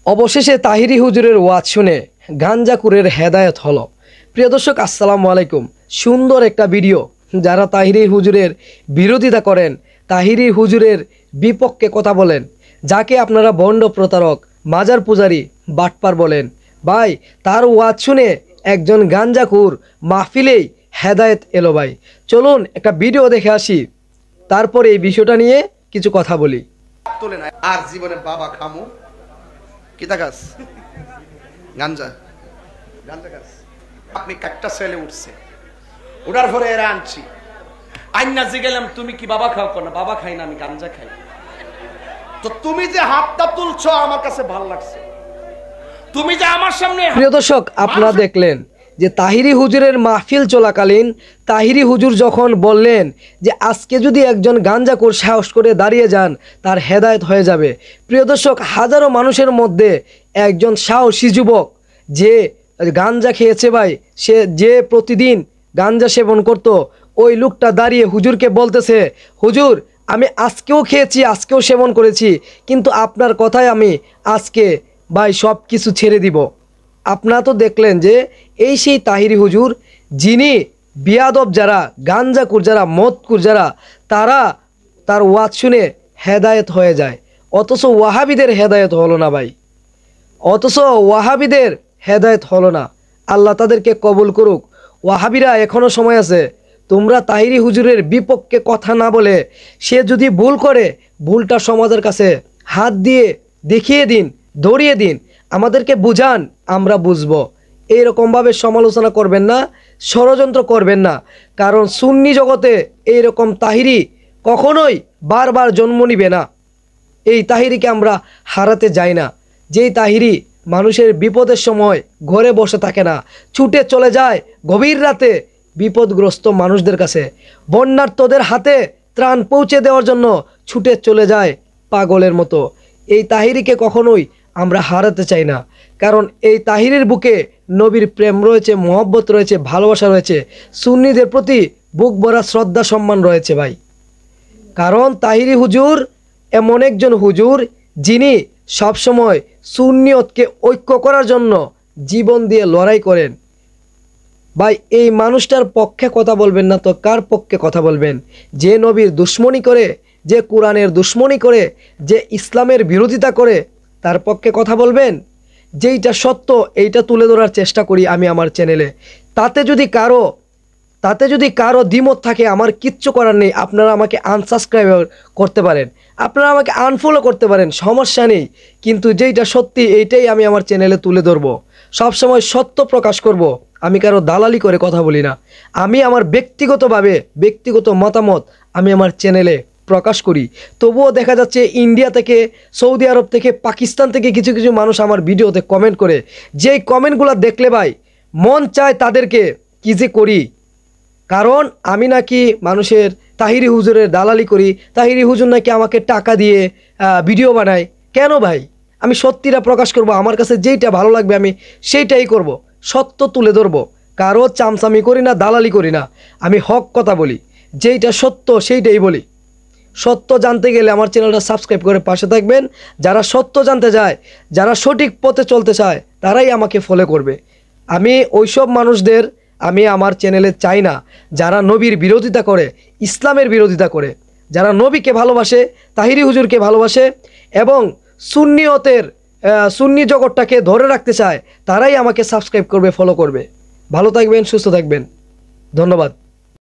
অবশেষে তাহিরি হুজুরের ওয়াজ শুনে গাঞ্জাকুরের হেদায়েত হলো। প্রিয় দর্শক, আসসালামু আলাইকুম। সুন্দর একটা ভিডিও। যারা তাহিরি হুজুরের বিরোধিতা করেন, তাহিরি হুজুরের বিপক্ষে কথা বলেন, যাকে আপনারা বন্ড প্রতারক, মাজার পূজারি, বাটপার বলেন, ভাই তার ওয়াজ শুনে একজন গাঞ্জাকুর মাহফিলেই হেদায়েত এলো। ভাই চলুন একটা ভিডিও দেখে আসি, তারপরে এই বিষয়টা নিয়ে কিছু কথা বলি। তোলে না আর জীবনে বাবা খামু কিতা গাছ গাঞ্জা গাঞ্জা গাছ আপনি একটা ছেলে উঠছে, ওঠার পরে এরা আনছি আইনা গেলাম তুমি কি বাবা খাও? না বাবা খাই না, আমি গাঞ্জা খাই। তো তুমি যে হাতটা তুলছো আমার কাছে ভালো লাগছে, তুমি যে আমার সামনে। প্রিয় দর্শক, আপনারা দেখলেন যে তাহিরি হুজুরের মাহফিল চলাকালীন তাহিরি হুজুর যখন বললেন যে আজকে যদি একজন গাঞ্জাখোর সাহস করে দাঁড়িয়ে যান তার হেদায়েত হয়ে যাবে। প্রিয় দর্শক, হাজারো মানুষের মধ্যে একজন সাহসী যুবক যে গাঞ্জা খেয়েছে, ভাই সে যে প্রতিদিন গাঞ্জা সেবন করত, ওই লোকটা দাঁড়িয়ে হুজুরকে বলতেছে, হুজুর আমি আজকেও খেয়েছি, আজকেও সেবন করেছি, কিন্তু আপনার কথায় আমি আজকে ভাই সব কিছু ছেড়ে দিব। আপনারা তো দেখলেন যে এই সেই তাহিরি হুজুর, যিনি বিয়াদব যারা, গাঞ্জাকুর যারা, মদকুর যারা, তারা তার ওয়াজ শুনে হেদায়েত হয়ে যায়। অথচ ওয়াহাবিদের হেদায়েত হলো না ভাই, অথচ ওয়াহাবিদের হেদায়েত হলো না। আল্লাহ তাদেরকে কবুল করুক। ওয়াহাবিরা এখনও সময় আছে, তোমরা তাহিরি হুজুরের বিপক্ষে কথা না বলে, সে যদি ভুল করে ভুলটা সমাজের কাছে হাত দিয়ে দেখিয়ে দিন, ধরিয়ে দিন, আমাদেরকে বুঝান, আমরা বুঝবো। এইরকমভাবে সমালোচনা করবেন না, ষড়যন্ত্র করবেন না। কারণ সুন্নি জগতে এইরকম তাহিরি কখনোই বারবার জন্ম নিবে না। এই তাহিরিকে আমরা হারাতে যাই না। যেই তাহিরি মানুষের বিপদের সময় ঘরে বসে থাকে না, ছুটে চলে যায় গভীর রাতে বিপদগ্রস্ত মানুষদের কাছে, বন্যার্তদের হাতে ত্রাণ পৌঁছে দেওয়ার জন্য ছুটে চলে যায় পাগলের মতো। এই তাহিরিকে কখনোই আমরা হারাতে চাই না। কারণ এই তাহিরির বুকে নবীর প্রেম রয়েছে, মহব্বত রয়েছে, ভালোবাসা রয়েছে, সুন্নিদের প্রতি বুক ভরা শ্রদ্ধা সম্মান রয়েছে ভাই। কারণ তাহিরি হুজুর এমন একজন হুজুর যিনি সবসময় সুন্নিয়তকে ঐক্য করার জন্য জীবন দিয়ে লড়াই করেন। ভাই এই মানুষটার পক্ষে কথা বলবেন না তো কার পক্ষে কথা বলবেন? যে নবীর দুশ্মনী করে, যে কোরআনের দুশ্মনী করে, যে ইসলামের বিরোধিতা করে, তার পক্ষে কথা বলবেন? যেইটা সত্য এইটা তুলে ধরার চেষ্টা করি আমি আমার চ্যানেলে। তাতে যদি কারো দ্বিমত থাকে, আমার কিচ্ছু করার নেই। আপনারা আমাকে আনসাবস্ক্রাইব করতে পারেন, আপনারা আমাকে আনফলো করতে পারেন, সমস্যা নেই। কিন্তু যেইটা সত্যি এইটাই আমি আমার চ্যানেলে তুলে ধরবো, সবসময় সত্য প্রকাশ করব। আমি কারো দালালি করে কথা বলি না। আমি আমার ব্যক্তিগত মতামত আমি আমার চ্যানেলে প্রকাশ করি। তবুও দেখা যাচ্ছে ইন্ডিয়া থেকে, সৌদি আরব থেকে, পাকিস্তান থেকে কিছু কিছু মানুষ আমার ভিডিওতে কমেন্ট করে। যেই কমেন্টগুলো দেখলে ভাই মন চায় তাদেরকে কি যে করি। কারণ আমি নাকি মানুষের তাহিরি হুজুরের দালালি করি, তাহিরি হুজুর নাকি আমাকে টাকা দিয়ে ভিডিও বানায়। কেন ভাই? আমি সত্যিটা প্রকাশ করব, আমার কাছে যেইটা ভালো লাগবে আমি সেইটাই করব, সত্য তুলে ধরবো। কারো চামচামি করি না, দালালি করি না। আমি হক কথা বলি, যেইটা সত্য সেইটাই বলি। সত্য জানতে গেলে আমার চ্যানেলটা সাবস্ক্রাইব করে পাশে থাকবেন। যারা সত্য জানতে চায়, যারা সঠিক পথে চলতে চায়, তারাই আমাকে ফলো করবে। আমি ওইসব মানুষদের আমি আমার চ্যানেলে চাই না যারা নবীর বিরোধিতা করে, ইসলামের বিরোধিতা করে, যারা নবীকে ভালোবাসে, তাহিরি হুজুরকে ভালোবাসে এবং সুন্নি জগৎটাকে ধরে রাখতে চায়, তারাই আমাকে সাবস্ক্রাইব করবে, ফলো করবে। ভালো থাকবেন, সুস্থ থাকবেন, ধন্যবাদ।